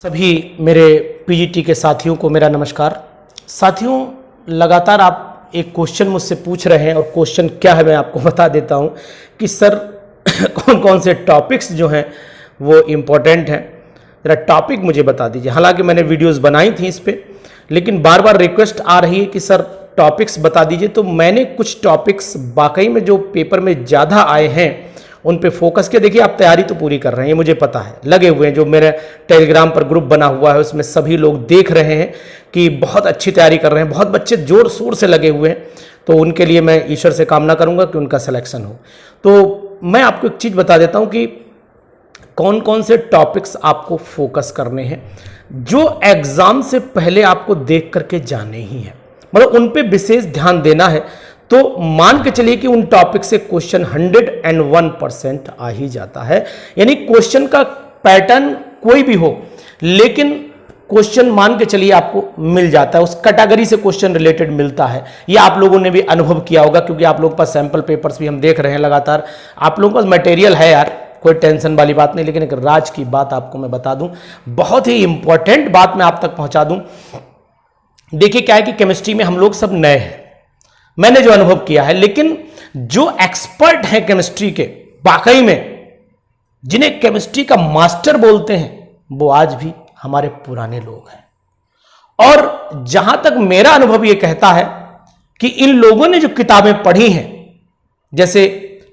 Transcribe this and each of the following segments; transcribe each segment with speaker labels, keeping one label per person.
Speaker 1: सभी मेरे पीजीटी के साथियों को मेरा नमस्कार। साथियों, लगातार आप एक क्वेश्चन मुझसे पूछ रहे हैं और क्वेश्चन क्या है मैं आपको बता देता हूं कि सर कौन कौन से टॉपिक्स जो हैं वो इम्पोर्टेंट हैं, ज़रा टॉपिक मुझे बता दीजिए। हालांकि मैंने वीडियोस बनाई थी इस पर, लेकिन बार बार रिक्वेस्ट आ रही है कि सर टॉपिक्स बता दीजिए। तो मैंने कुछ टॉपिक्स वाकई में जो पेपर में ज़्यादा आए हैं उन पे फोकस किया। देखिए, आप तैयारी तो पूरी कर रहे हैं, ये मुझे पता है, लगे हुए हैं। जो मेरे टेलीग्राम पर ग्रुप बना हुआ है उसमें सभी लोग देख रहे हैं कि बहुत अच्छी तैयारी कर रहे हैं, बहुत बच्चे जोर शोर से लगे हुए हैं। तो उनके लिए मैं ईश्वर से कामना करूंगा कि उनका सिलेक्शन हो। तो मैं आपको एक चीज़ बता देता हूं कि कौन कौन से टॉपिक्स आपको फोकस करने हैं जो एग्जाम से पहले आपको देख करके जाने ही हैं, मतलब उन पे विशेष ध्यान देना है। तो मान के चलिए कि उन टॉपिक से क्वेश्चन 101% आ ही जाता है। यानी क्वेश्चन का पैटर्न कोई भी हो, लेकिन क्वेश्चन मान के चलिए आपको मिल जाता है, उस कैटेगरी से क्वेश्चन रिलेटेड मिलता है। ये आप लोगों ने भी अनुभव किया होगा, क्योंकि आप लोगों के पास सैंपल पेपर्स भी हम देख रहे हैं लगातार। आप लोगों के पास मटेरियल है यार, कोई टेंशन वाली बात नहीं। लेकिन एक राज की बात आपको मैं बता दूं, बहुत ही इंपॉर्टेंट बात मैं आप तक पहुंचा दूं। देखिए क्या है कि केमिस्ट्री में हम लोग सब नए हैं, मैंने जो अनुभव किया है, लेकिन जो एक्सपर्ट हैं केमिस्ट्री के, वाकई में जिन्हें केमिस्ट्री का मास्टर बोलते हैं, वो आज भी हमारे पुराने लोग हैं। और जहां तक मेरा अनुभव यह कहता है कि इन लोगों ने जो किताबें पढ़ी हैं, जैसे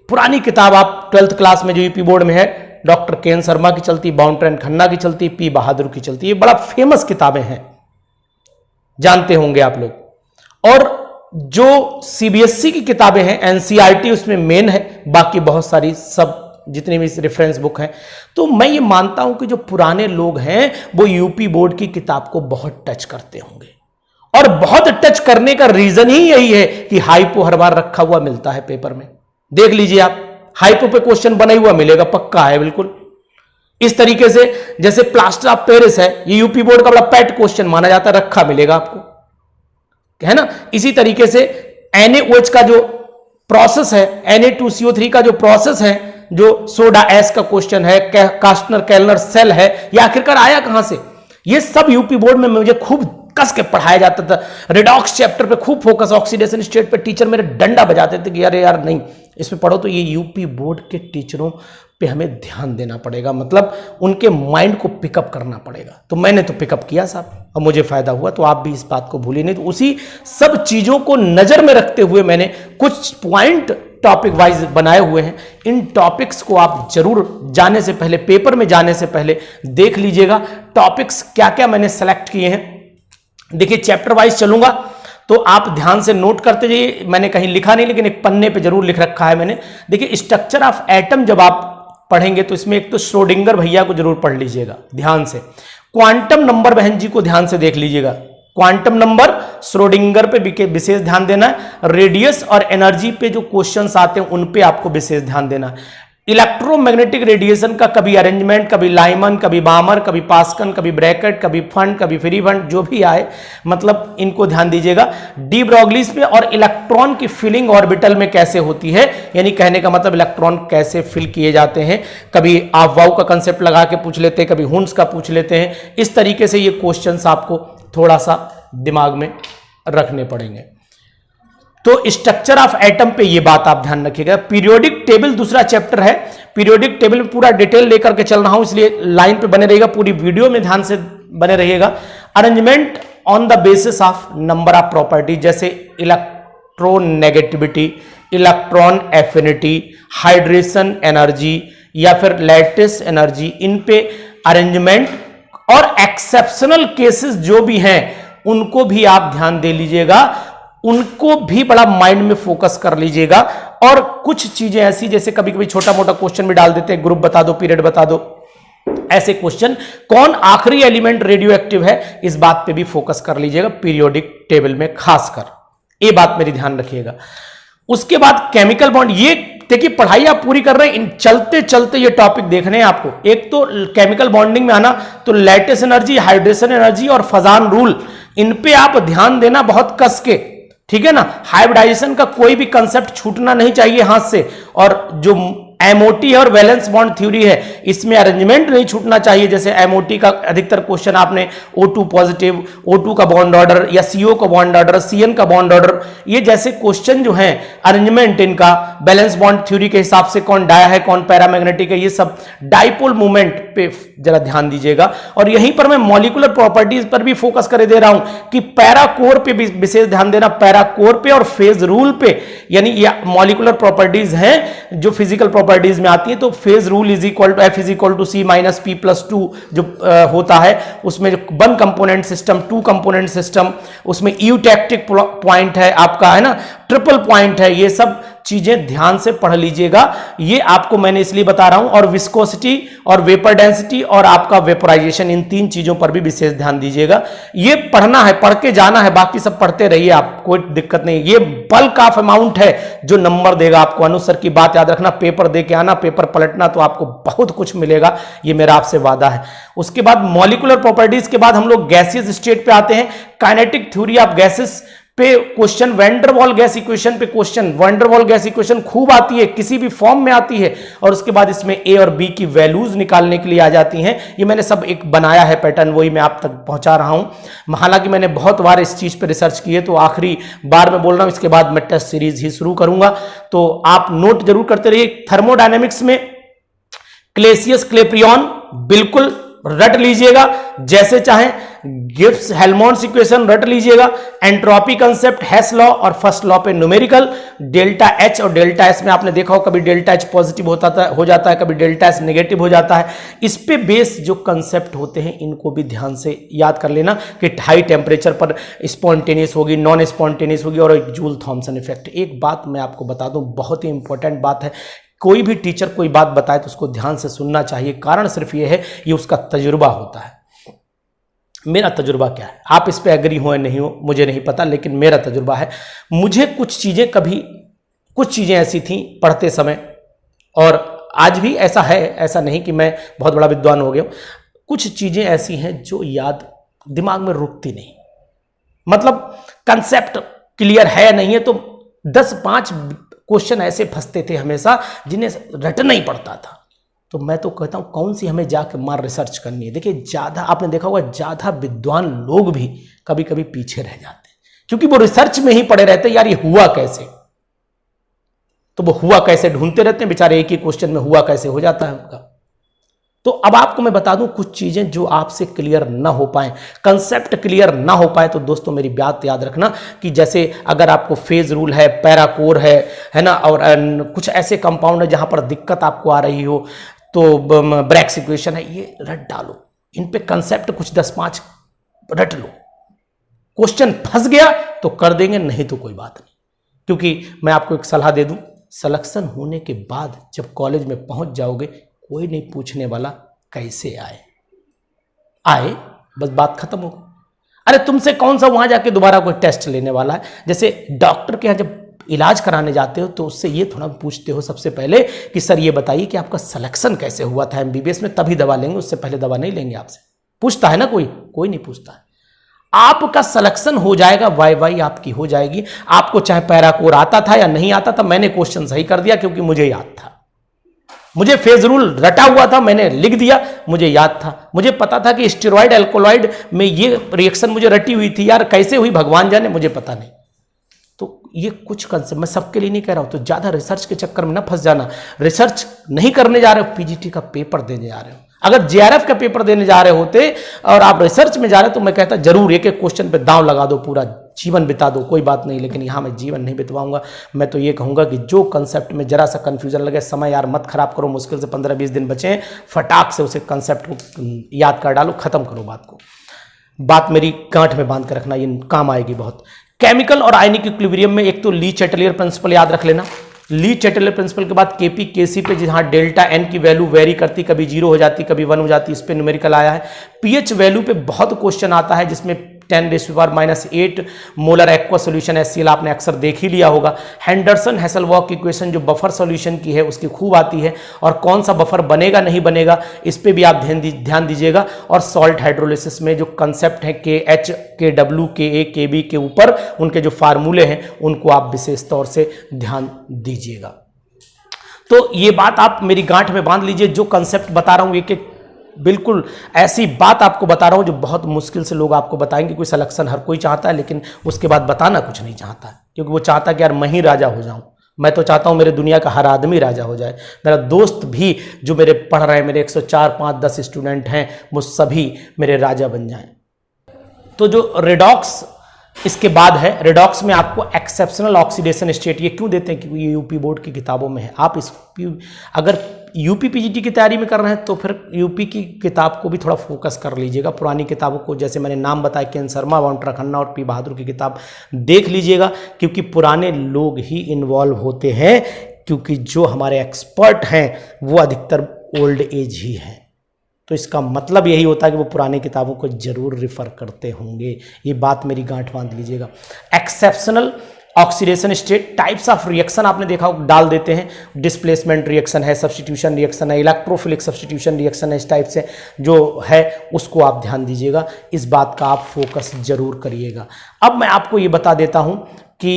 Speaker 1: पुरानी किताब आप 12th क्लास में जो यूपी बोर्ड में है, डॉक्टर के.एन. शर्मा की चलती, बाउंड्री एंड खन्ना की चलती, पी. बहादुर की चलती, ये बड़ा फेमस किताबें हैं, जानते होंगे आप लोग। और जो सीबीएसई की किताबें हैं, एनसीईआरटी उसमें मेन है, बाकी बहुत सारी सब जितनी भी रेफरेंस बुक हैं। तो मैं ये मानता हूं कि जो पुराने लोग हैं वो यूपी बोर्ड की किताब को बहुत टच करते होंगे। और बहुत टच करने का रीजन ही यही है कि हाइपो हर बार रखा हुआ मिलता है पेपर में। देख लीजिए आप, हाइपो पे क्वेश्चन बना हुआ मिलेगा, पक्का है बिल्कुल। इस तरीके से जैसे प्लास्टर ऑफ पेरिस है, ये यूपी बोर्ड का बड़ा पेट क्वेश्चन माना जाता है, रखा मिलेगा आपको, है ना। इसी तरीके से NaOH का जो प्रोसेस है, Na2CO3 का जो प्रोसेस है, जो सोडा एस का क्वेश्चन है, कास्टनर केल्नर सेल है, ये आखिरकार आया कहां से, ये सब यूपी बोर्ड में मुझे खूब कस के पढ़ाया जाता था। रिडॉक्स चैप्टर पे खूब फोकस, ऑक्सीडेशन स्टेट पे टीचर मेरे डंडा बजाते थे कि अरे यार नहीं, इसमें पढ़ो। तो ये यूपी बोर्ड के टीचरों पे हमें ध्यान देना पड़ेगा, मतलब उनके माइंड को पिकअप करना पड़ेगा। तो मैंने तो पिकअप किया साहब, और मुझे फायदा हुआ, तो आप भी इस बात को भूलिए नहीं। तो उसी सब चीजों को नजर में रखते हुए मैंने कुछ पॉइंट टॉपिक वाइज बनाए हुए हैं। इन टॉपिक्स को आप जरूर जाने से पहले, पेपर में जाने से पहले देख लीजिएगा टॉपिक्स क्या क्या मैंने सेलेक्ट किए हैं। देखिए, चैप्टर वाइज चलूंगा तो आप ध्यान से नोट करते जाइए। मैंने कहीं लिखा नहीं, लेकिन एक पन्ने पे जरूर लिख रखा है मैंने। देखिए, स्ट्रक्चर ऑफ एटम जब आप पढ़ेंगे तो इसमें एक तो श्रोडिंगर भैया को जरूर पढ़ लीजिएगा ध्यान से। क्वांटम नंबर बहन जी को ध्यान से देख लीजिएगा, क्वांटम नंबर श्रोडिंगर पे विशेष ध्यान देना है। रेडियस और एनर्जी पे जो क्वेश्चंस आते हैं उन पे आपको विशेष ध्यान देना है। इलेक्ट्रोमैग्नेटिक रेडिएशन का कभी अरेंजमेंट, कभी लाइमन, कभी बामर, कभी पास्कन, कभी ब्रैकेट, कभी फंड, कभी फ्री फंड, जो भी आए, मतलब इनको ध्यान दीजिएगा। डी ब्रॉगलीज पे और इलेक्ट्रॉन की फिलिंग ऑर्बिटल में कैसे होती है, यानी कहने का मतलब इलेक्ट्रॉन कैसे फिल किए जाते हैं। कभी आप वाउ का कंसेप्ट लगा के पूछ लेते हैं, कभी हुंस का पूछ लेते हैं। इस तरीके से ये क्वेश्चंस आपको थोड़ा सा दिमाग में रखने पड़ेंगे। तो स्ट्रक्चर ऑफ एटम पे ये बात आप ध्यान रखिएगा। पीरियोडिक टेबल दूसरा चैप्टर है, पीरियोडिक टेबल में पूरा डिटेल लेकर के चल रहा हूं, इसलिए लाइन पे बने रहिएगा, पूरी वीडियो में ध्यान से बने रहिएगा। Arrangement on the basis of number of property, जैसे electron negativity, electron affinity, hydration energy या फिर लैटिस एनर्जी, इन पे अरेंजमेंट और एक्सेप्शनल केसेस जो भी हैं उनको भी आप ध्यान दे लीजिएगा, उनको भी बड़ा माइंड में फोकस कर लीजिएगा। और कुछ चीजें ऐसी, जैसे कभी कभी छोटा मोटा क्वेश्चन भी डाल देते हैं, ग्रुप बता दो, पीरियड बता दो, ऐसे क्वेश्चन। कौन आखिरी एलिमेंट रेडियो एक्टिव है, इस बात पे भी फोकस कर लीजिएगा पीरियोडिक टेबल में खासकर, ये बात मेरी ध्यान रखिएगा। उसके बाद केमिकल बॉन्ड, ये देखिए पढ़ाई आप पूरी कर रहे हैं, इन चलते चलते ये टॉपिक देखने हैं आपको। एक तो केमिकल बॉन्डिंग में आना, तो लैटिस एनर्जी, हाइड्रेशन एनर्जी और फजान रूल, इन पे आप ध्यान देना बहुत कस के, ठीक है ना। हाइब्रिडाइजेशन का कोई भी कंसेप्ट छूटना नहीं चाहिए हाथ से। और जो एमओटी और वैलेंस बॉन्ड थ्योरी है, इसमें अरेंजमेंट नहीं छूटना चाहिए। जैसे एमओटी का अधिकतर क्वेश्चन आपने O2 पॉजिटिव, O2 का बॉन्ड ऑर्डर या CO का बॉन्ड ऑर्डर, CN का बॉन्ड ऑर्डर, ये जैसे क्वेश्चन जो हैं अरेंजमेंट इनका वैलेंस बॉन्ड थ्योरी के हिसाब से कौन डाया है कौन पैरामैग्नेटिक है, ये सब डाइपोल मूवमेंट पे जरा ध्यान दीजिएगा। और यहीं पर मैं मॉलिक्यूलर प्रॉपर्टीज पर भी फोकस कर दे रहा हूं कि पैरा कोर पे भी विशेष ध्यान देना, पैरा कोर पे और फेज रूल पे, यानी ये मॉलिक्यूलर प्रॉपर्टीज हैं जो फिजिकल प्रॉपर्टीज में आती है। तो phase rule is equal to F is equal to C minus P+2 जो होता है, उसमें जो 1 कंपोनेंट सिस्टम, 2 कंपोनेंट सिस्टम, उसमें यूटेक्टिक पॉइंट है आपका, है ना, ट्रिपल पॉइंट है, ये सब चीजें ध्यान से पढ़ लीजिएगा। ये आपको मैंने इसलिए बता रहा हूं। और विस्कोसिटी और वेपर डेंसिटी और आपका वेपोराइजेशन, इन 3 चीजों पर भी विशेष ध्यान दीजिएगा। ये पढ़ना है, पढ़ के जाना है, बाकी सब पढ़ते रहिए आप, कोई दिक्कत नहीं। ये बल्क ऑफ अमाउंट है जो नंबर देगा आपको। अनुज सर की बात याद रखना, पेपर दे के आना, पेपर पलटना, तो आपको बहुत कुछ मिलेगा, ये मेरा आपसे वादा है। उसके बाद मॉलिक्यूलर प्रॉपर्टीज के बाद हम लोग गैसियस स्टेट पे आते हैं। काइनेटिक थ्योरी ऑफ गैसेस पे क्वेश्चन, वैंडरवाल गैस इक्वेशन पे क्वेश्चन, वैंडरवाल गैस इक्वेशन खूब आती है, किसी भी फॉर्म में आती है। और उसके बाद इसमें ए और बी की वैल्यूज निकालने के लिए आ जाती हैं। ये मैंने सब एक बनाया है पैटर्न, वही मैं आप तक पहुंचा रहा हूं। हालांकि मैंने बहुत बार इस चीज पे रिसर्च की है, तो आखिरी बार मैं बोल रहा हूं, इसके बाद मैं टेस्ट सीरीज ही शुरू करूंगा, तो आप नोट जरूर करते रहिए। थर्मोडायनेमिक्स में क्लेसियस क्लेप्रियन बिल्कुल रट लीजिएगा जैसे चाहें, गिब्स हेल्महोल्ट्ज इक्वेशन रट लीजिएगा, एंट्रोपी कंसेप्ट, हेस लॉ और फर्स्ट लॉ पे न्यूमेरिकल, डेल्टा एच और डेल्टा एस में आपने देखा हो कभी डेल्टा एच पॉजिटिव हो जाता है, कभी डेल्टा एस नेगेटिव हो जाता है। इस पे बेस जो कंसेप्ट होते हैं इनको भी ध्यान से याद कर लेना कि हाई टेम्परेचर पर स्पॉन्टेनियस होगी, नॉन स्पॉन्टेनियस होगी, और एक जूल थॉम्सन इफेक्ट। एक बात मैं आपको बता दूं, बहुत ही इंपॉर्टेंट बात है, कोई भी टीचर कोई बात बताए तो उसको ध्यान से सुनना चाहिए। कारण सिर्फ ये है, ये उसका तजुर्बा होता है। मेरा तजुर्बा क्या है, आप इस पे एग्री हो या नहीं हो मुझे नहीं पता, लेकिन मेरा तजुर्बा है। मुझे कुछ चीज़ें ऐसी थी पढ़ते समय, और आज भी ऐसा है, ऐसा नहीं कि मैं बहुत बड़ा विद्वान हो गया हूँ, कुछ चीज़ें ऐसी हैं जो याद दिमाग में रुकती नहीं। मतलब कंसेप्ट क्लियर है या नहीं है, तो 10-5 क्वेश्चन ऐसे फंसते थे हमेशा जिन्हें रटना ही पड़ता था। तो मैं तो कहता हूँ कौन सी हमें जाकर मार रिसर्च करनी है। देखिए ज़्यादा आपने देखा होगा, ज़्यादा विद्वान लोग भी कभी कभी पीछे रह जाते हैं, क्योंकि वो रिसर्च में ही पड़े रहते हैं, यार ये हुआ कैसे, तो वो हुआ कैसे ढूंढते रहते हैं बेचारे, एक ही क्वेश्चन में हुआ कैसे हो जाता है उनका। तो अब आपको मैं बता दूं कुछ चीजें जो आपसे क्लियर ना हो पाए, कंसेप्ट क्लियर ना हो पाए, तो दोस्तों मेरी बात याद रखना कि जैसे अगर आपको फेज रूल है, पैराकोर है ना, और कुछ ऐसे कंपाउंड है जहां पर दिक्कत आपको आ रही हो, तो ब्रैक्स इक्वेशन है, ये रट डालो, इन पे कंसेप्ट कुछ 10-5 रट लो। क्वेश्चन फंस गया तो कर देंगे, नहीं तो कोई बात नहीं। क्योंकि मैं आपको एक सलाह दे दूं, सिलेक्शन होने के बाद जब कॉलेज में पहुंच जाओगे, कोई नहीं पूछने वाला कैसे आए, बस बात खत्म हो गई। अरे तुमसे कौन सा वहां जाके दोबारा कोई टेस्ट लेने वाला है। जैसे डॉक्टर के यहाँ जब इलाज कराने जाते हो तो उससे ये थोड़ा पूछते हो सबसे पहले कि सर ये बताइए कि आपका सिलेक्शन कैसे हुआ था MBBS में, तभी दवा लेंगे, उससे पहले दवा नहीं लेंगे आपसे। पूछता है ना कोई नहीं पूछता है। आपका सिलेक्शन हो जाएगा, वाई आपकी हो जाएगी। आपको चाहे पैराकोर आता था या नहीं आता था, मैंने क्वेश्चन सही कर दिया क्योंकि मुझे याद था, मुझे फेज रूल रटा हुआ था, मैंने लिख दिया, मुझे याद था, मुझे पता था कि स्टेरॉइड अल्कोलॉइड में ये रिएक्शन मुझे रटी हुई थी, यार कैसे हुई भगवान जाने, मुझे पता नहीं। तो ये कुछ कंसेप्ट मैं सबके लिए नहीं कह रहा हूं, तो ज्यादा रिसर्च के चक्कर में ना फंस जाना। रिसर्च नहीं करने जा रहे हो, पीजीटी का पेपर देने जा रहे हो। अगर जेआरएफ का पेपर देने जा रहे होते और आप रिसर्च में जा रहे हो तो मैं कहता जरूर एक एक क्वेश्चन पे दांव लगा दो, पूरा जीवन बिता दो, कोई बात नहीं। लेकिन यहाँ मैं जीवन नहीं बितवाऊंगा। मैं तो ये कहूंगा कि जो कंसेप्ट में जरा सा कंफ्यूजन लगे, समय यार मत खराब करो, मुश्किल से 15-20 दिन बचे, फटाक से उसे कंसेप्ट को याद कर डालो, खत्म करो बात को। बात मेरी गांठ में बांध कर रखना, ये काम आएगी बहुत। केमिकल और आयनिक इक्विलिब्रियम में एक तो ली चैटलियर प्रिंसिपल याद रख लेना। ली चैटलियर प्रिंसिपल के बाद केपी केसी पे जहां डेल्टा एन की वैल्यू वेरी करती, कभी 0 हो जाती, कभी 1 हो जाती, इस पे न्यूमेरिकल आया है। पीएच वैल्यू पे बहुत क्वेश्चन आता है, जिसमें 10⁻⁻8 मोलर एक्वा सोल्यूशन HCl आपने अक्सर देख ही लिया होगा। हेंडरसन हेसलवॉक इक्वेशन जो बफर सॉल्यूशन की है उसकी खूब आती है, और कौन सा बफर बनेगा नहीं बनेगा इस पे भी आप ध्यान दीजिएगा। और सॉल्ट हाइड्रोलिसिस में जो कंसेप्ट है KH, KW, KA, KB के ऊपर उनके जो फार्मूले हैं उनको आप विशेष तौर से ध्यान दीजिएगा। तो ये बात आप मेरी गांठ में बांध लीजिए, जो कंसेप्ट बता रहा हूं एक एक बिल्कुल ऐसी बात आपको बता रहा हूं जो बहुत मुश्किल से लोग आपको बताएंगे। कोई सिलेक्शन हर कोई चाहता है, लेकिन उसके बाद बताना कुछ नहीं चाहता, क्योंकि वो चाहता कि यार मैं ही राजा हो जाऊं। मैं तो चाहता हूं मेरे दुनिया का हर आदमी राजा हो जाए। मेरा दोस्त भी जो मेरे पढ़ रहे हैं, मेरे 104, 5, 10 स्टूडेंट हैं, वो सभी मेरे राजा बन जाएं। तो जो रेडॉक्स इसके बाद है, रेडॉक्स में आपको एक्सेप्शनल ऑक्सीडेशन स्टेट ये क्यों देते हैं? क्योंकि ये यूपी बोर्ड की किताबों में है। आप इस अगर यूपी पीजीटी की तैयारी में कर रहे हैं तो फिर यूपी की किताब को भी थोड़ा फोकस कर लीजिएगा। पुरानी किताबों को, जैसे मैंने नाम बताया, के एन शर्मा, वाउंटर खन्ना और पी बहादुर की किताब देख लीजिएगा, क्योंकि पुराने लोग ही इन्वॉल्व होते हैं, क्योंकि जो हमारे एक्सपर्ट हैं वो अधिकतर ओल्ड एज ही हैं। तो इसका मतलब यही होता है कि वो पुरानी किताबों को जरूर रिफर करते होंगे। ये बात मेरी गांठ बांध लीजिएगा। Exceptional oxidation state, types of reaction आपने देखा डाल देते हैं। डिस्प्लेसमेंट रिएक्शन है, सब्स्टिट्यूशन रिएक्शन है, इलेक्ट्रोफिलिक सब्स्टिट्यूशन रिएक्शन है, इस टाइप से जो है उसको आप ध्यान दीजिएगा। इस बात का आप फोकस जरूर करिएगा। अब मैं आपको ये बता देता हूं कि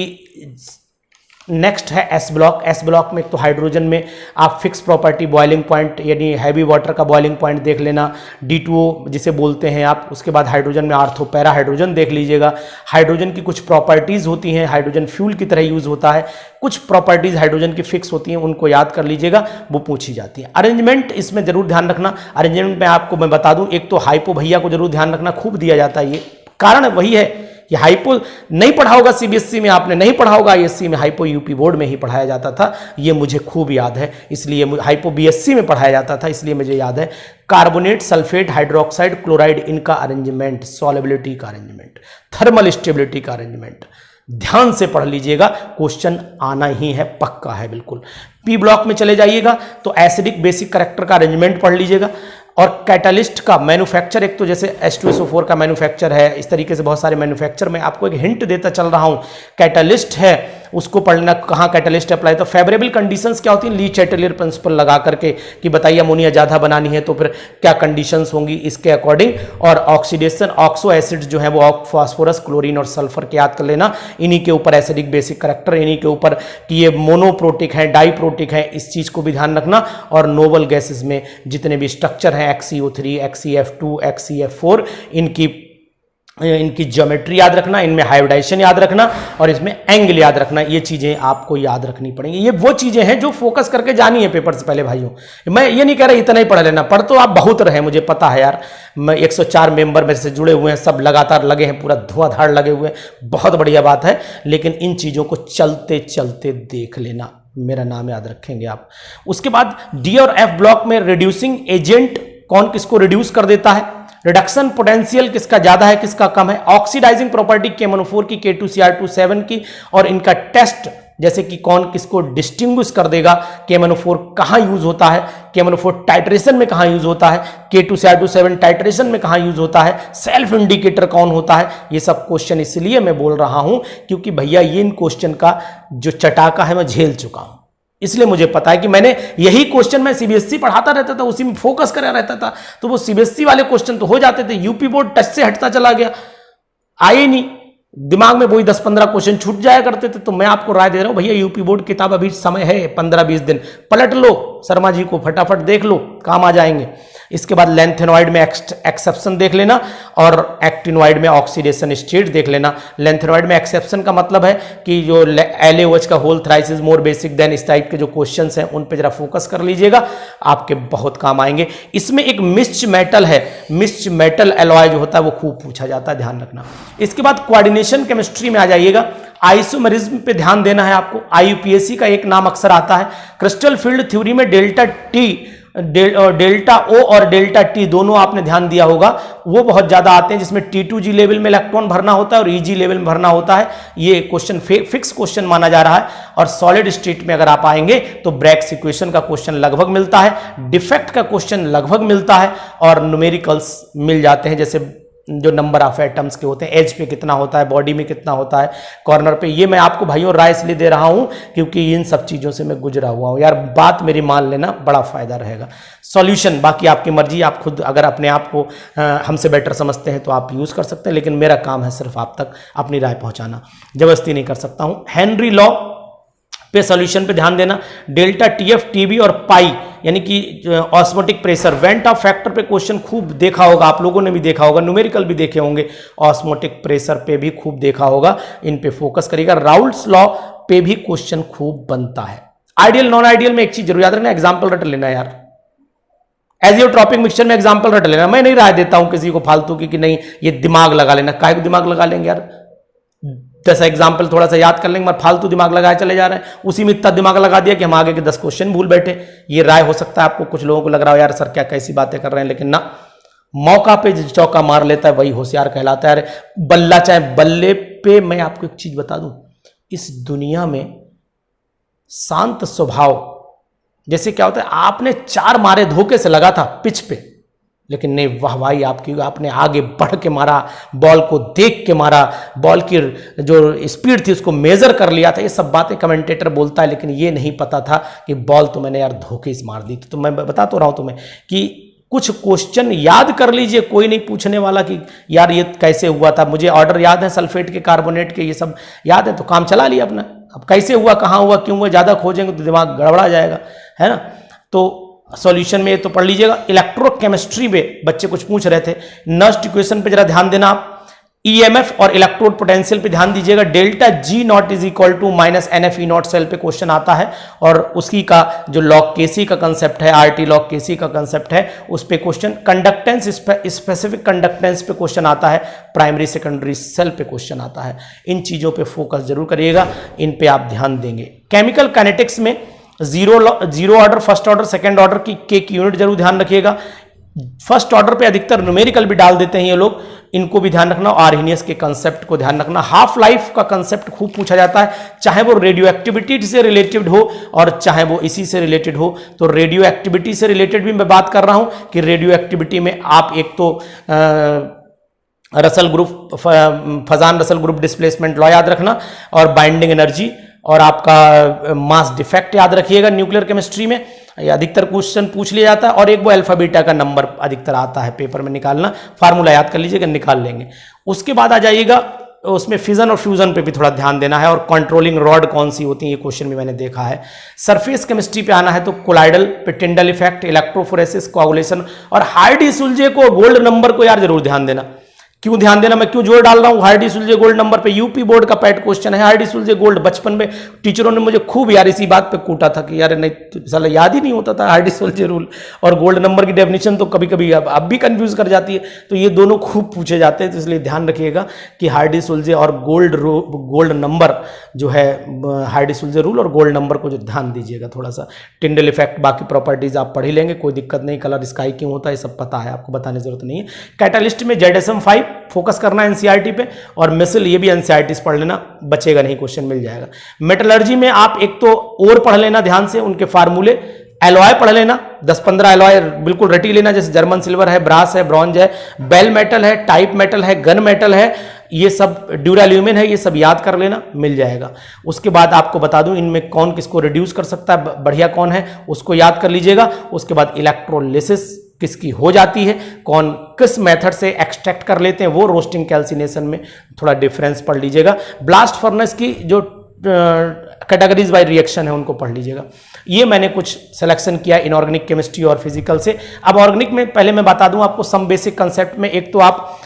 Speaker 1: नेक्स्ट है एस ब्लॉक। एस ब्लॉक में तो हाइड्रोजन में आप फिक्स प्रॉपर्टी, बॉइलिंग पॉइंट यानी हैवी वाटर का बॉइलिंग पॉइंट देख लेना, D2O जिसे बोलते हैं आप। उसके बाद हाइड्रोजन में आर्थो पैरा हाइड्रोजन देख लीजिएगा। हाइड्रोजन की कुछ प्रॉपर्टीज होती हैं, हाइड्रोजन फ्यूल की तरह यूज होता है। कुछ प्रॉपर्टीज हाइड्रोजन की फिक्स होती हैं, उनको याद कर लीजिएगा, वो पूछी जाती है। अरेंजमेंट इसमें जरूर ध्यान रखना। अरेंजमेंट में आपको मैं बता दूं, एक तो हाइपो भैया को जरूर ध्यान रखना, खूब दिया जाता है। ये कारण वही है कि हाइपो नहीं पढ़ा होगा सीबीएसई में, आपने नहीं पढ़ा होगा आईएससी में, हाइपो यूपी बोर्ड में ही पढ़ाया जाता था। ये मुझे खूब याद है, इसलिए हाइपो बीएससी में पढ़ाया जाता था, इसलिए मुझे याद है। कार्बोनेट, सल्फेट, हाइड्रोक्साइड, क्लोराइड, इनका अरेंजमेंट, सॉलेबिलिटी का अरेंजमेंट, थर्मल स्टेबिलिटी का अरेंजमेंट ध्यान से पढ़ लीजिएगा, क्वेश्चन आना ही है, पक्का है बिल्कुल। पी ब्लॉक में चले जाइएगा तो एसिडिक बेसिक कैरेक्टर का अरेंजमेंट पढ़ लीजिएगा। और कैटालिस्ट का मैन्युफैक्चर, एक तो जैसे H2SO4 का मैन्युफैक्चर है, इस तरीके से बहुत सारे मैन्युफैक्चर में आपको एक हिंट देता चल रहा हूं। कैटालिस्ट है, उसको पढ़ना, कहाँ कैटालिस्ट अप्लाई। तो फेवरेबल कंडीशंस क्या होती हैं, ली चैटलियर प्रिंसिपल लगा करके कि बताइए अमोनिया ज़्यादा बनानी है तो फिर क्या कंडीशंस होंगी, इसके अकॉर्डिंग। और ऑक्सीडेशन, ऑक्सो एसिड जो है वो फास्फोरस, क्लोरीन और सल्फर के याद कर लेना। इन्हीं के ऊपर एसिडिक बेसिक करेक्टर, इन्हीं के ऊपर कि ये मोनोप्रोटिक है, डाइप्रोटिक है, इस चीज़ को भी ध्यान रखना। और नोबल गैसेस में जितने भी स्ट्रक्चर हैं, XCO3, XCF2, XCF4, इनकी ज्योमेट्री याद रखना, इनमें हाइब्रिडाइजेशन याद रखना और इसमें एंगल याद रखना। ये चीजें आपको याद रखनी पड़ेंगी। ये वो चीजें हैं जो फोकस करके जानी है पेपर से पहले भाइयों। मैं ये नहीं कह रहा इतना ही पढ़ लेना, पढ़ तो आप बहुत रहे, मुझे पता है यार। मैं 104 मेंबर मेरे से जुड़े हुए हैं, सब लगातार लगे हैं, पूरा धुआंधार लगे हुए हैं, बहुत बढ़िया बात है। लेकिन इन चीजों को चलते चलते देख लेना, मेरा नाम याद रखेंगे आप। उसके बाद डी और एफ ब्लॉक में रिड्यूसिंग एजेंट कौन किसको रिड्यूस कर देता है, रिडक्शन पोटेंशियल किसका ज्यादा है किसका कम है, ऑक्सीडाइजिंग प्रॉपर्टी KMnO4 की, K2Cr2 की, और इनका टेस्ट जैसे कि कौन किसको डिस्टिंग्विश कर देगा, KMnO4 कहां यूज होता है, KMnO4 टाइट्रेशन में कहां यूज होता है, K2Cr2 टाइट्रेशन में कहां यूज होता है, सेल्फ इंडिकेटर कौन होता है। ये सब क्वेश्चन इसलिए मैं बोल रहा हूं क्योंकि भैया ये इन क्वेश्चन का जो चटाका है मैं झेल चुका हूं, इसलिए मुझे पता है कि मैंने यही क्वेश्चन मैं सीबीएसई पढ़ाता रहता था, उसी में फोकस करा रहता था, तो वो सीबीएसई वाले क्वेश्चन तो हो जाते थे, यूपी बोर्ड टच से हटता चला गया, आए नहीं दिमाग में, वही 10-15 क्वेश्चन छूट जाया करते थे। तो मैं आपको राय दे रहा हूं भैया, यूपी बोर्ड किताब अभी समय है 15-20 दिन, पलट लो, शर्मा जी को फटाफट देख लो, काम आ जाएंगे। इसके बाद लेंथेनॉइड में एक्सेप्शन देख लेना और एक्टिनॉइड में ऑक्सीडेशन स्टेट देख लेना। लेंथेनॉइड में एक्सेप्शन का मतलब है कि जो LaOH का whole thrice is more basic than, इस टाइप के जो क्वेश्चंस हैं उन पे जरा फोकस कर लीजिएगा, आपके बहुत काम आएंगे। इसमें एक मिक्स्ड मेटल है, मिक्स्ड मेटल एलॉय जो होता है वो खूब पूछा जाता है, ध्यान रखना। इसके बाद कोऑर्डिनेशन केमिस्ट्री में आ जाइएगा, आइसोमेरिज्म पे ध्यान देना है आपको। IUPAC का एक नाम अक्सर आता है, क्रिस्टल फील्ड थ्योरी में डेल्टा O और डेल्टा T दोनों आपने ध्यान दिया होगा, वो बहुत ज्यादा आते हैं, जिसमें T2G लेवल में इलेक्ट्रॉन भरना होता है और EG लेवल में भरना होता है। ये क्वेश्चन फिक्स क्वेश्चन माना जा रहा है। और सॉलिड स्टेट में अगर आप आएंगे तो ब्रैग्स इक्वेशन का क्वेश्चन लगभग मिलता है, डिफेक्ट का क्वेश्चन लगभग मिलता है और न्यूमेरिकल्स मिल जाते हैं, जैसे जो नंबर ऑफ एटम्स के होते हैं, एज पे कितना होता है, बॉडी में कितना होता है, कॉर्नर पे। ये मैं आपको भाइयों राय इसलिए दे रहा हूं क्योंकि इन सब चीजों से मैं गुजरा हुआ हूं यार, बात मेरी मान लेना, बड़ा फायदा रहेगा। सॉल्यूशन बाकी आपकी मर्जी, आप खुद अगर अपने आप को हमसे बेटर समझते हैं तो आप यूज कर सकते हैं, लेकिन मेरा काम है सिर्फ आप तक अपनी राय पहुंचाना, जबरदस्ती नहीं कर सकता हूं। हेनरी लॉ पे सॉल्यूशन पे ध्यान देना। डेल्टा, टीएफ, टीबी और पाई यानी कि osmotic pressure, went of factor पे क्वेश्चन खूब देखा होगा, आप लोगों ने भी देखा होगा, न्यूमेरिकल भी देखे होंगे, ऑस्मोटिक प्रेशर पे भी खूब देखा होगा, इन पे फोकस करिएगा। राउल्ट्स लॉ पे भी क्वेश्चन खूब बनता है। आइडियल नॉन आइडियल में एक चीज जरूर याद रखना, एग्जाम्पल रट लेना यार, एजियोट्रॉपिक मिक्सचर में एग्जाम्पल रट लेना। मैं नहीं राय देता हूं किसी को फालतू की कि नहीं ये दिमाग लगा लेना, काहे को दिमाग लगा लेंगे यार, 10 एग्जाम्पल थोड़ा सा याद कर लेंगे, मगर फालतू दिमाग लगाए चले जा रहे हैं, उसी में इतना दिमाग लगा दिया कि हम आगे के 10 क्वेश्चन भूल बैठे। ये राय हो सकता है आपको, कुछ लोगों को लग रहा हो यार सर क्या कैसी बातें कर रहे हैं, लेकिन ना, मौका पे जो चौका मार लेता है वही होशियार कहलाता है। अरे बल्ला चाहे बल्ले पे, मैं आपको एक चीज बता दूं, इस दुनिया में शांत स्वभाव, जैसे क्या होता है, आपने 4 मारे धोखे से लगा था पिच पे, लेकिन नहीं, वाह भाई आपकी, आपने आगे बढ़ के मारा, बॉल को देख के मारा, बॉल की जो स्पीड थी उसको मेजर कर लिया था। ये सब बातें कमेंटेटर बोलता है, लेकिन ये नहीं पता था कि बॉल तो मैंने यार धोखे से मार दी थी। तो मैं बता तो रहा हूं तुम्हें कि कुछ क्वेश्चन याद कर लीजिए, कोई नहीं पूछने वाला कि यार ये कैसे हुआ था, मुझे ऑर्डर याद है सल्फेट के, कार्बोनेट के, ये सब याद है, तो काम चला लिया अपना। अब कैसे हुआ, कहाँ हुआ, क्यों हुआ, ज्यादा खोजेंगे तो दिमाग गड़बड़ा जाएगा, है ना। तो सॉल्यूशन में ये तो पढ़ लीजिएगा। इलेक्ट्रोकेमिस्ट्री में बच्चे कुछ पूछ रहे थे, नस्ट इक्वेशन पे जरा ध्यान देना आप। ईएमएफ और इलेक्ट्रोड पोटेंशियल पे ध्यान दीजिएगा। Delta G not is equal to minus NF E not cell पे क्वेश्चन आता है, और उसी का जो लॉग केसी का कंसेप्ट है, आरटी लॉग केसी का कंसेप्ट है, उस पे क्वेश्चन। कंडक्टेंस, स्पेसिफिक कंडक्टेंस पे क्वेश्चन आता है, प्राइमरी सेकेंडरी सेल पे क्वेश्चन आता है। इन चीजों पे फोकस जरूर करिएगा, इन पे आप ध्यान देंगे। केमिकल काइनेटिक्स में zero order, first order, second order की यूनिट जरूर ध्यान रखिएगा। फर्स्ट ऑर्डर पे अधिकतर न्यूमेरिकल भी डाल देते हैं ये लोग, इनको भी ध्यान रखना। आर्हेनियस के कंसेप्ट को ध्यान रखना। हाफ लाइफ का कंसेप्ट खूब पूछा जाता है, चाहे वो रेडियो एक्टिविटी से रिलेटेड हो और चाहे वो इसी से रिलेटेड हो। तो रेडियो एक्टिविटी से रिलेटेड भी मैं बात कर रहा हूं कि रेडियो एक्टिविटी में आप एक तो Russell group, Fajans Russell group displacement law याद रखना, और बाइंडिंग एनर्जी, और आपका मास डिफेक्ट याद रखिएगा। न्यूक्लियर केमिस्ट्री में अधिकतर क्वेश्चन पूछ लिया जाता है, और एक वो अल्फा बीटा का नंबर अधिकतर आता है पेपर में निकालना, फार्मूला याद कर लीजिएगा, निकाल लेंगे। उसके बाद आ जाइएगा, उसमें फिजन और फ्यूजन पे भी थोड़ा ध्यान देना है, और कंट्रोलिंग रॉड कौन सी होती है, ये क्वेश्चन भी मैंने देखा है। सरफेस केमिस्ट्री पे आना है तो कोलाइडल पे टिंडल इफेक्ट, इलेक्ट्रोफोरेसिस, कोआगुलेशन, और हार्डी सुलजे को, गोल्ड नंबर को यार जरूर ध्यान देना। क्यों ध्यान देना, मैं क्यों जोर डाल रहा हूं, हार्डी सुलजे गोल्ड नंबर पे, यूपी बोर्ड का पैट क्वेश्चन है हार्डी सुलजे गोल्ड। बचपन में टीचरों ने मुझे खूब यार इसी बात पे कूटा था कि यार नहीं साला याद ही नहीं होता था हार्डी सुलजे रूल और गोल्ड नंबर की डेफिनेशन, तो कभी कभी अब भी कंफ्यूज कर जाती है। तो ये दोनों खूब पूछे जाते हैं, तो इसलिए ध्यान रखिएगा कि हार्डी सुलजे और गोल्ड नंबर जो है, हार्डी सुलजे रूल और गोल्ड नंबर को जो ध्यान दीजिएगा थोड़ा सा। टिंडल इफेक्ट, बाकी प्रॉपर्टीज आप पढ़ ही लेंगे, कोई दिक्कत नहीं। कलर स्काई क्यों होता है ये सब पता है आपको, बताने की जरूरत नहीं है। कैटालिस्ट में ZSM-5 फोकस करना है एनसीईआरटी पे, और मिसल ये भी एनसीईआरटी से पढ़ लेना, बचेगा नहीं, क्वेश्चन मिल जाएगा। मेटलर्जी में आप एक तो और पढ़ लेना ध्यान से, उनके फार्मूले, एलॉय पढ़ लेना, 10-15 एलॉय बिल्कुल रटी लेना, जैसे जर्मन सिल्वर है, ब्रास है, ब्रॉन्ज है, बेल मेटल है, टाइप मेटल है, गन मेटल है, ये सब ड्यूराल्यूमिन है, ये सब याद कर लेना, मिल जाएगा। उसके बाद आपको बता दूं इनमें कौन किसको रिड्यूस कर सकता है, बढ़िया कौन है उसको याद कर लीजिएगा। उसके बाद इलेक्ट्रोलिसिस किसकी हो जाती है, कौन किस मेथड से एक्सट्रैक्ट कर लेते हैं, वो रोस्टिंग कैल्सिनेशन में थोड़ा डिफरेंस पढ़ लीजिएगा। ब्लास्ट फर्नेस की जो कैटेगरीज बाय रिएक्शन है उनको पढ़ लीजिएगा। ये मैंने कुछ सिलेक्शन किया इनऑर्गेनिक केमिस्ट्री और फिजिकल से। अब ऑर्गेनिक में पहले मैं बता दूं आपको सम बेसिक कंसेप्ट में, एक तो आप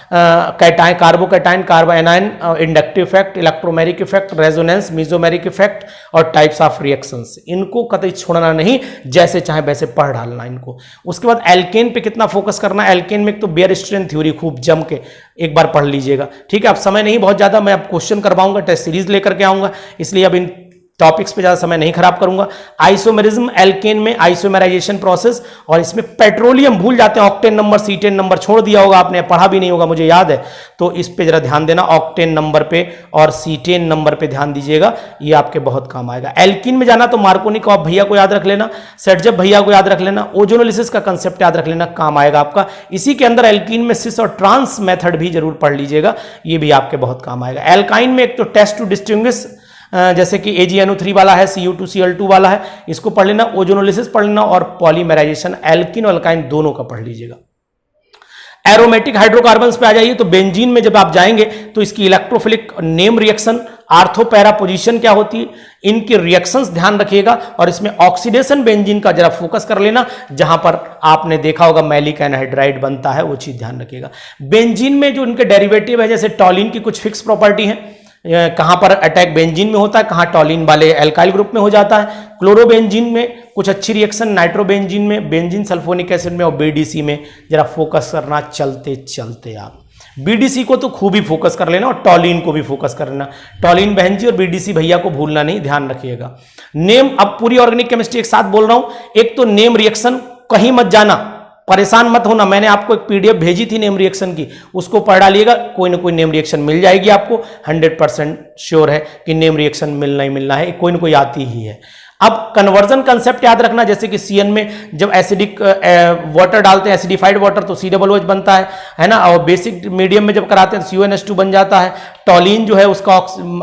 Speaker 1: cation, carbocation, carbanion, inductive effect, electromeric effect, resonance, mesomeric effect और टाइप्स ऑफ रिएक्शंस, इनको कतई छोड़ना नहीं, जैसे चाहे वैसे पढ़ डालना इनको। उसके बाद एल्केन पे कितना फोकस करना है, एल्केन में एक तो बेयर स्ट्रेन थ्योरी खूब जम के एक बार पढ़ लीजिएगा, ठीक है। अब समय नहीं बहुत ज्यादा, मैं अब क्वेश्चन करवाऊंगा, टेस्ट सीरीज लेकर के आऊंगा, इसलिए अब इन टॉपिक्स पे ज्यादा समय नहीं खराब करूंगा। आइसोमेरिज्म, एल्केन में आइसोमेराइजेशन प्रोसेस, और इसमें पेट्रोलियम भूल जाते हैं, ऑक्टेन नंबर, सीटेन नंबर छोड़ दिया होगा आपने, पढ़ा भी नहीं होगा मुझे याद है, तो इस पे जरा ध्यान देना, ऑक्टेन नंबर पे और सीटेन नंबर पे ध्यान दीजिएगा, ये आपके बहुत काम आएगा। एल्कीन में जाना तो मार्कोनिक और भैया को याद रख लेना, सेटजब भैया को याद रख लेना, ओजोनोलिसिस का कंसेप्ट याद रख लेना, काम आएगा आपका। इसी के अंदर एल्कीन में सिस और ट्रांस मेथड भी जरूर पढ़ लीजिएगा, ये भी आपके बहुत काम आएगा। एल्काइन में एक तो टेस्ट टू डिस्टिंग्विश, जैसे कि AgNO3 वाला है, Cu2Cl2 वाला है, इसको पढ़ लेना, ओजोनोलिसिस पढ़ लेना, और पॉलीमेराइजेशन एल्किन और अल्काइन दोनों का पढ़ लीजिएगा। एरोमेटिक हाइड्रोकार्बन्स पे आ जाइए, तो बेंजीन में जब आप जाएंगे तो इसकी electrophilic name reaction ortho para position क्या होती है, इनकी रिएक्शंस ध्यान रखिएगा, और इसमें ऑक्सीडेशन बेंजीन का जरा फोकस कर लेना, जहां पर आपने देखा होगा मैलिक एनहाइड्राइड बनता है, वो चीज ध्यान रखिएगा। बेंजीन में जो इनके डेरिवेटिव है, जैसे टॉलिन की कुछ फिक्स प्रॉपर्टी है, कहां पर अटैक बेंजीन में होता है, कहां टॉलिन वाले एल्काइल ग्रुप में हो जाता है। क्लोरोबेंजीन में कुछ अच्छी रिएक्शन, नाइट्रोबेंजीन में, बेंजीन सल्फोनिक एसिड में, और बीडीसी में जरा फोकस करना चलते चलते। आप बीडीसी को तो खूब ही फोकस कर लेना और टॉलिन को भी फोकस कर लेना। टॉलिन बहन जी और बीडीसी भैया को भूलना नहीं, ध्यान रखिएगा। नेम, अब पूरी ऑर्गेनिक केमिस्ट्री एक साथ बोल रहा हूं। एक तो नेम रिएक्शन, कहीं मत जाना, परेशान मत होना। मैंने आपको एक पीडीएफ भेजी थी नेम रिएक्शन की, उसको पढ़ डालिएगा, कोई ना कोई नेम रिएक्शन मिल जाएगी आपको। 100% श्योर है कि नेम रिएक्शन मिलना ही मिलना है, कोई ना कोई आती ही है। अब कन्वर्जन कंसेप्ट याद रखना, जैसे कि सीएन में जब एसिडिक वाटर डालते हैं, एसिडिफाइड वाटर, तो COOH बनता है ना, और बेसिक मीडियम में जब कराते हैं तो CONH2 बन जाता है। टॉलिन जो है उसका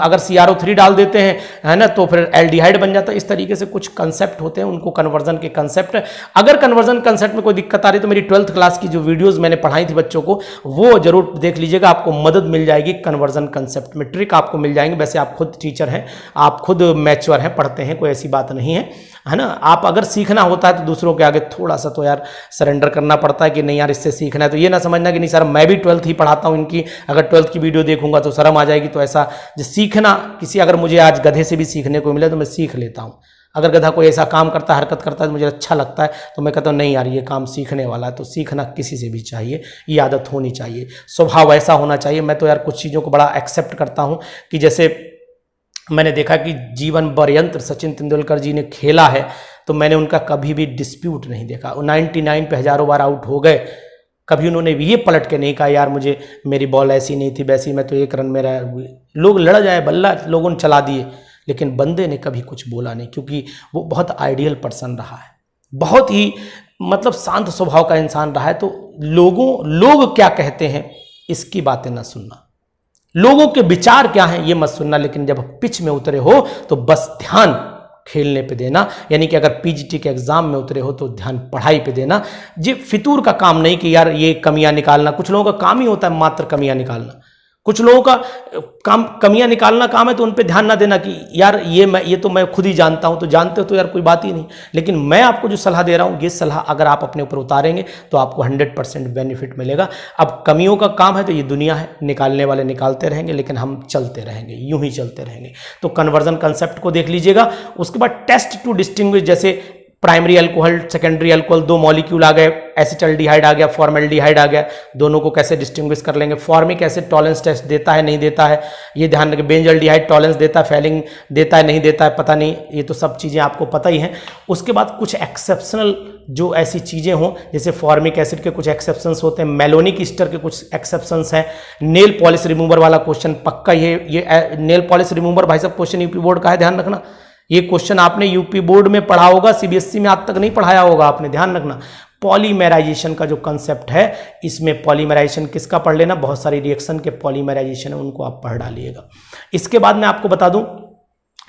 Speaker 1: अगर CrO3 डाल देते हैं, है ना, तो फिर एल्डिहाइड बन जाता है। इस तरीके से कुछ कंसेप्ट होते हैं, उनको कन्वर्जन के कंसेप्ट। अगर कन्वर्जन कंसेप्ट में कोई दिक्कत आ रही तो मेरी 12th क्लास की जो वीडियोज मैंने पढ़ाई थी बच्चों को, वो जरूर देख लीजिएगा, आपको मदद मिल जाएगी कन्वर्जन कंसेप्ट में, ट्रिक आपको मिल जाएंगे। वैसे आप खुद टीचर हैं, आप खुद मैच्योर हैं, पढ़ते हैं, कोई ऐसी बात नहीं है ना। आप अगर सीखना होता है तो दूसरों के आगे थोड़ा सा तो यार सरेंडर करना पड़ता है कि नहीं यार इससे सीखना है, तो ये ना समझना कि नहीं सर मैं भी 12th ही पढ़ाता हूँ इनकी, अगर 12th की वीडियो देखूंगा तो शर्म आ जाएगी। तो ऐसा जो सीखना, किसी अगर मुझे आज गधे से भी सीखने को मिले तो मैं सीख लेता हूँ। अगर गधा कोई ऐसा काम करता है, हरकत करता है तो मुझे अच्छा लगता है, तो मैं कहता हूँ नहीं यार ये काम सीखने वाला है। तो सीखना किसी से भी चाहिए, ये आदत होनी चाहिए, स्वभाव ऐसा होना चाहिए। मैं तो यार कुछ चीज़ों को बड़ा एक्सेप्ट करता हूँ कि जैसे मैंने देखा कि जीवन पर्यंत सचिन तेंदुलकर जी ने खेला है, तो मैंने उनका कभी भी डिस्प्यूट नहीं देखा। 99 पे हजारों बार आउट हो गए, कभी उन्होंने भी ये पलट के नहीं कहा यार मुझे मेरी बॉल ऐसी नहीं थी वैसी, मैं तो 1 रन मेरा, लोग लड़ जाए बल्ला लोगों ने चला दिए, लेकिन बंदे ने कभी कुछ बोला नहीं, क्योंकि वो बहुत आइडियल पर्सन रहा है, बहुत ही मतलब शांत स्वभाव का इंसान रहा है। तो लोग क्या कहते हैं इसकी बातें ना सुनना, लोगों के विचार क्या हैं ये मत सुनना, लेकिन जब पिच में उतरे हो तो बस ध्यान खेलने पे देना। यानी कि अगर पीजीटी के एग्जाम में उतरे हो तो ध्यान पढ़ाई पे देना। जी फितूर का काम नहीं कि यार ये कमियां निकालना, कुछ लोगों का काम ही होता है मात्र कमियां निकालना, कुछ लोगों का काम कमियां निकालना काम है, तो उन पे ध्यान ना देना कि यार ये तो मैं खुद ही जानता हूं, तो जानते हो तो यार कोई बात ही नहीं। लेकिन मैं आपको जो सलाह दे रहा हूं, ये सलाह अगर आप अपने ऊपर उतारेंगे तो आपको 100% बेनिफिट मिलेगा। अब कमियों का काम है तो ये दुनिया है, निकालने वाले निकालते रहेंगे, लेकिन हम चलते रहेंगे, यूं ही चलते रहेंगे। तो कन्वर्जन कंसेप्ट को देख लीजिएगा। उसके बाद टेस्ट टू डिस्टिंग्विश, जैसे primary alcohol, secondary alcohol, 2 molecule आ गए, एसिटल्डिहाइड आ गया, फॉर्मेल्डिहाइड आ गया, दोनों को कैसे डिस्टिंग्विश कर लेंगे। फॉर्मिक एसिड टॉलेंस टेस्ट देता है नहीं देता है, ये ध्यान रखें। बेंजल्डिहाइड टॉलेंस देता है, फेलिंग देता है नहीं देता है, पता नहीं, ये तो सब चीज़ें आपको पता ही हैं। उसके बाद कुछ एक्सेप्शनल जो ऐसी चीज़ें हों, जैसे फॉर्मिक एसिड के कुछ एक्सेप्शंस होते हैं, मेलोनिक ईस्टर के कुछ एक्सेप्शंस हैं। नेल पॉलिश रिमूवर वाला क्वेश्चन पक्का, ये नेल पॉलिश रिमूवर भाई साहब क्वेश्चन यूपी बोर्ड का है, ध्यान रखना। ये क्वेश्चन आपने यूपी बोर्ड में पढ़ा होगा, सीबीएसई में आज तक नहीं पढ़ाया होगा आपने, ध्यान रखना। पॉलीमराइजेशन का जो कंसेप्ट है, इसमें पॉलीमराइजेशन किसका पढ़ लेना, बहुत सारी रिएक्शन के पॉलीमराइजेशन है, उनको आप पढ़ डालिएगा। इसके बाद मैं आपको बता दूं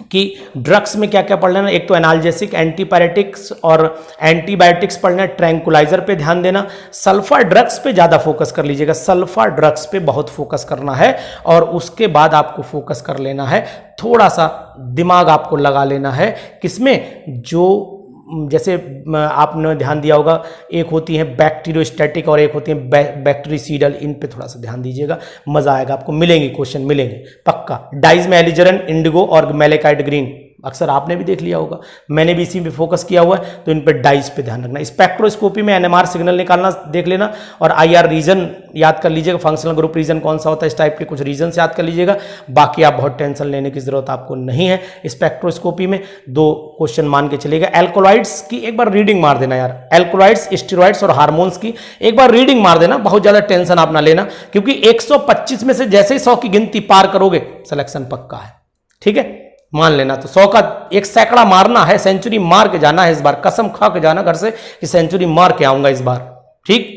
Speaker 1: कि ड्रग्स में क्या क्या पढ़ लेना। एक तो एनाल्जेसिक, एंटीपायरेटिक्स और एंटीबायोटिक्स पढ़ना, ट्रैंकुलाइजर पे ध्यान देना। सल्फा ड्रग्स पे ज़्यादा फोकस कर लीजिएगा, सल्फा ड्रग्स पे बहुत फोकस करना है। और उसके बाद आपको फोकस कर लेना है, थोड़ा सा दिमाग आपको लगा लेना है किसमें, जो जैसे आपने ध्यान दिया होगा, एक होती है बैक्टीरियोस्टैटिक और एक होती है बैक्टीरिसीडल, इन पे थोड़ा सा ध्यान दीजिएगा, मजा आएगा आपको, मिलेंगे क्वेश्चन मिलेंगे पक्का। डाइज में एलिजरन, इंडिगो और मैलेकाइट ग्रीन, अक्सर आपने भी देख लिया होगा, मैंने भी इसी पे फोकस किया हुआ है, तो इन पे डाइज पे ध्यान रखना। स्पेक्ट्रोस्कोपी में एनएमआर सिग्नल निकालना देख लेना, और आईआर रीजन याद कर लीजिएगा, फंक्शनल ग्रुप रीजन कौन सा होता है, इस टाइप के कुछ रीजन याद कर लीजिएगा। बाकी आप बहुत टेंशन लेने की जरूरत आपको नहीं है। स्पेक्ट्रोस्कोपी में 2 क्वेश्चन मान के चलेगा। एल्कोलॉइड्स की एक बार रीडिंग मार देना यार, एल्कोलॉइड्स, स्टेरॉइड्स और हार्मोन्स की एक बार रीडिंग मार देना, बहुत ज्यादा टेंशन आप ना लेना, क्योंकि 125 में से जैसे ही 100 की गिनती पार करोगे सिलेक्शन पक्का है, ठीक है, मान लेना। तो 100 का एक सैकड़ा मारना है, सेंचुरी मार के जाना है इस बार, कसम खा के जाना घर से कि सेंचुरी मार के आऊंगा इस बार, ठीक।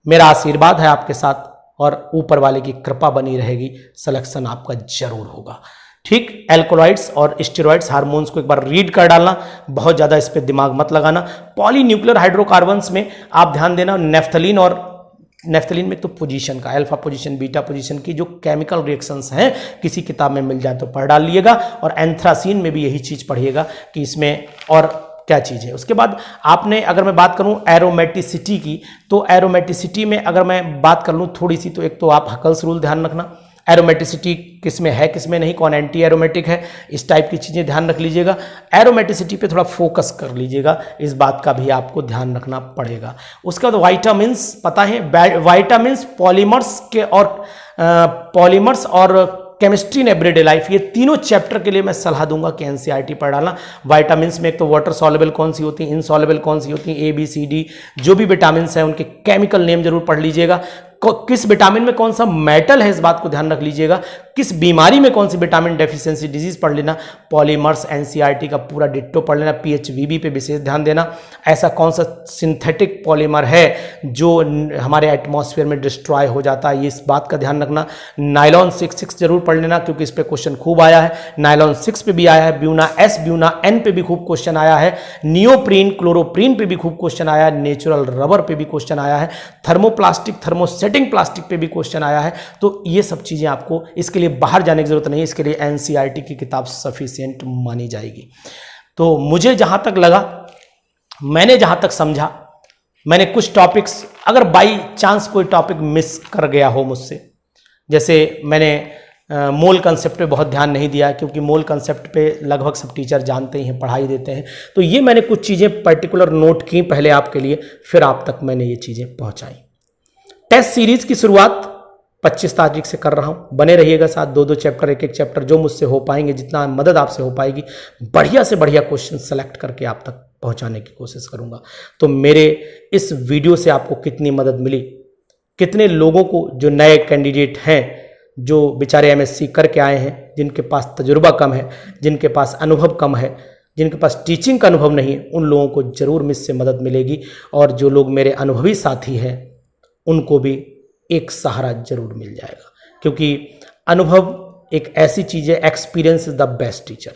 Speaker 1: मेरा आशीर्वाद है आपके साथ और ऊपर वाले की कृपा बनी रहेगी, सिलेक्शन आपका जरूर होगा, ठीक। एल्कोलॉइड्स और स्टेरॉइड्स, हार्मोन्स को एक बार रीड कर डालना, बहुत ज्यादा इस पे दिमाग मत लगाना। पॉलीन्यूक्लियर हाइड्रोकार्बन्स में आप ध्यान देना, नेफ्थलीन और नेफ्थलीन में तो पोजीशन का, अल्फा पोजीशन, बीटा पोजीशन की जो केमिकल रिएक्शंस हैं किसी किताब में मिल जाए तो पढ़ डाल लिएगा। और एंथ्रासीन में भी यही चीज़ पढ़िएगा कि इसमें और क्या चीज़ है। उसके बाद आपने, अगर मैं बात करूं एरोमेटिसिटी की, तो एरोमेटिसिटी में अगर मैं बात कर लूं थोड़ी सी, तो एक तो आप हकल्स रूल ध्यान रखना, एरोमेटिसिटी किस में है किस में नहीं, कौन एंटी एरोमेटिक है, इस टाइप की चीज़ें ध्यान रख लीजिएगा। एरोमेटिसिटी पे थोड़ा फोकस कर लीजिएगा, इस बात का भी आपको ध्यान रखना पड़ेगा। उसके बाद वाइटामिन्स, पता है वाइटामिन्स, पॉलीमर्स और केमिस्ट्री इन एवरीडे लाइफ, ये तीनों चैप्टर के लिए मैं सलाह दूंगा कि एनसीईआरटी पढ़ डालना। विटामिन्स में एक तो वाटर सॉल्युबल कौन सी होती हैं, इनसॉल्युबल कौन सी होती हैं, ए बी सी डी, जो भी विटामिन्स हैं उनके केमिकल नेम जरूर पढ़ लीजिएगा। किस विटामिन में कौन सा मेटल है इस बात को ध्यान रख लीजिएगा। किस बीमारी में कौन सी विटामिन डेफिशिएंसी डिजीज पढ़ लेना। पॉलीमर्स एनसीईआरटी का पूरा डिट्टो पढ़ लेना। पीएचवीबी पे विशेष ध्यान देना। ऐसा कौन सा सिंथेटिक पॉलीमर है जो हमारे एटमॉस्फेयर में डिस्ट्रॉय हो जाता है, ये इस बात का ध्यान रखना। नायलॉन 6 जरूर पढ़ लेना क्योंकि इस पे क्वेश्चन खूब आया है। नायलॉन 6 पे भी आया है, ब्यूना एस ब्यूना एन पे भी खूब क्वेश्चन आया है, नियोप्रीन क्लोरोप्रीन पे भी खूब क्वेश्चन आया है, नेचुरल रबर पे भी क्वेश्चन आया है, थर्मोप्लास्टिक थर्मोसेटिंग प्लास्टिक पे भी क्वेश्चन आया है। तो ये सब चीजें आपको, इसके लिए बाहर जाने की जरूरत नहीं है, इसके लिए एनसीईआरटी की किताब सफिशिएंट मानी जाएगी। तो मुझे जहां तक लगा, मैंने जहां तक समझा, मैंने कुछ टॉपिक्स, अगर बाई चांस कोई टॉपिक मिस कर गया हो मुझसे, जैसे मैंने मोल कंसेप्ट पे बहुत ध्यान नहीं दिया क्योंकि मोल कंसेप्ट पे लगभग सब टीचर जानते ही हैं, पढ़ाई देते हैं, तो ये मैंने कुछ चीज़ें पर्टिकुलर नोट की पहले आपके लिए, फिर आप तक मैंने ये चीज़ें पहुंचाई। टेस्ट सीरीज की शुरुआत 25 तारीख से कर रहा हूं, बने रहिएगा साथ। 2-2 चैप्टर, एक चैप्टर, जो मुझसे हो पाएंगे, जितना मदद आपसे हो पाएगी, बढ़िया से बढ़िया क्वेश्चन सेलेक्ट करके आप तक पहुंचाने की कोशिश करूंगा। तो मेरे इस वीडियो से आपको कितनी मदद मिली, कितने लोगों को, जो नए कैंडिडेट हैं, जो बेचारे एमएससी करके आए हैं, जिनके पास तजुर्बा कम है, जिनके पास अनुभव कम है, जिनके पास टीचिंग का अनुभव नहीं है, उन लोगों को जरूर मुझसे मदद मिलेगी। और जो लोग मेरे अनुभवी साथी हैं उनको भी एक सहारा जरूर मिल जाएगा, क्योंकि अनुभव एक ऐसी चीज़ है, experience is the best teacher.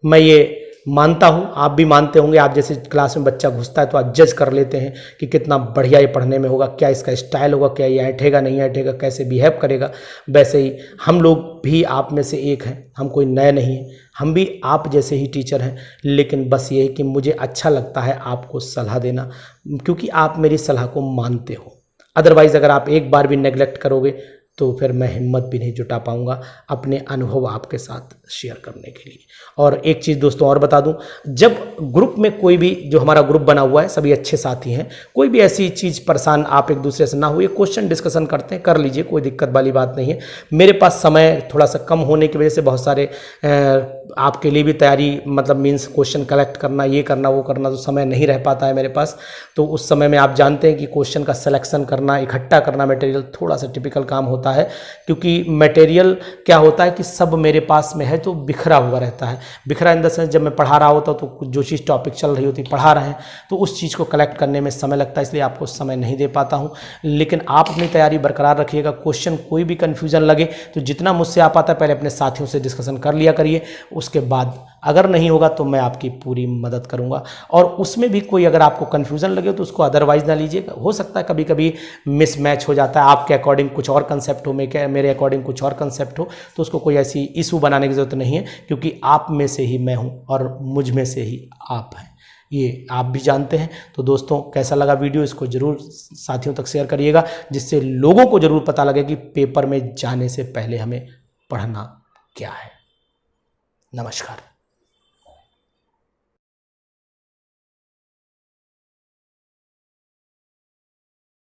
Speaker 1: मैं ये मानता हूँ, आप भी मानते होंगे। आप जैसे क्लास में बच्चा घुसता है तो आप जज कर लेते हैं कि कितना बढ़िया ये पढ़ने में होगा, क्या इसका स्टाइल होगा, क्या ये ऐंठेगा नहीं ऐंठेगा, कैसे बिहेव करेगा। वैसे ही हम लोग भी आप में से एक हैं, हम कोई नए नहीं हैं, हम भी आप जैसे ही टीचर हैं। लेकिन बस ये है कि मुझे अच्छा लगता है आपको सलाह देना, क्योंकि आप मेरी सलाह को मानते हो। अदरवाइज़ अगर आप एक बार भी नेगलेक्ट करोगे तो फिर मैं हिम्मत भी नहीं जुटा पाऊंगा अपने अनुभव आपके साथ शेयर करने के लिए। और एक चीज़ दोस्तों और बता दूं, जब ग्रुप में कोई भी, जो हमारा ग्रुप बना हुआ है, सभी अच्छे साथी हैं, कोई भी ऐसी चीज़ परेशान आप एक दूसरे से ना हुए, क्वेश्चन डिस्कशन करते हैं, कर लीजिए, कोई दिक्कत वाली बात नहीं है। मेरे पास समय थोड़ा सा कम होने की वजह से बहुत सारे आपके लिए भी तैयारी, मतलब मीन्स क्वेश्चन कलेक्ट करना, ये करना वो करना, तो समय नहीं रह पाता है मेरे पास। तो उस समय में आप जानते हैं कि क्वेश्चन का सिलेक्शन करना, इकट्ठा करना मटेरियल, थोड़ा सा टिपिकल काम होता है, क्योंकि मटेरियल क्या होता है कि सब मेरे पास में है तो बिखरा हुआ रहता है। बिखरा इन द सेंस, जब मैं पढ़ा रहा होता तो जो चीज़ टॉपिक चल रही होती, पढ़ा रहे हैं, तो उस चीज़ को कलेक्ट करने में समय लगता है, इसलिए आपको समय नहीं दे पाता हूँ। लेकिन आप अपनी तैयारी बरकरार रखिएगा। क्वेश्चन कोई भी कन्फ्यूजन लगे तो जितना मुझसे आ पाता है पहले अपने साथियों से डिस्कशन कर लिया करिए, उसके बाद अगर नहीं होगा तो मैं आपकी पूरी मदद करूंगा। और उसमें भी कोई अगर आपको कन्फ्यूजन लगे तो उसको अदरवाइज ना लीजिएगा, हो सकता है कभी कभी मिसमैच हो जाता है, आपके अकॉर्डिंग कुछ और कंसेप्ट हो, मेरे अकॉर्डिंग कुछ और कंसेप्ट हो, तो उसको कोई ऐसी इशू बनाने की ज़रूरत नहीं है, क्योंकि आप में से ही मैं हूं और मुझ में से ही आप हैं, ये आप भी जानते हैं। तो दोस्तों, कैसा लगा वीडियो, इसको जरूर साथियों तक शेयर करिएगा, जिससे लोगों को जरूर पता लगे कि पेपर में जाने से पहले हमें पढ़ना क्या है। नमस्कार।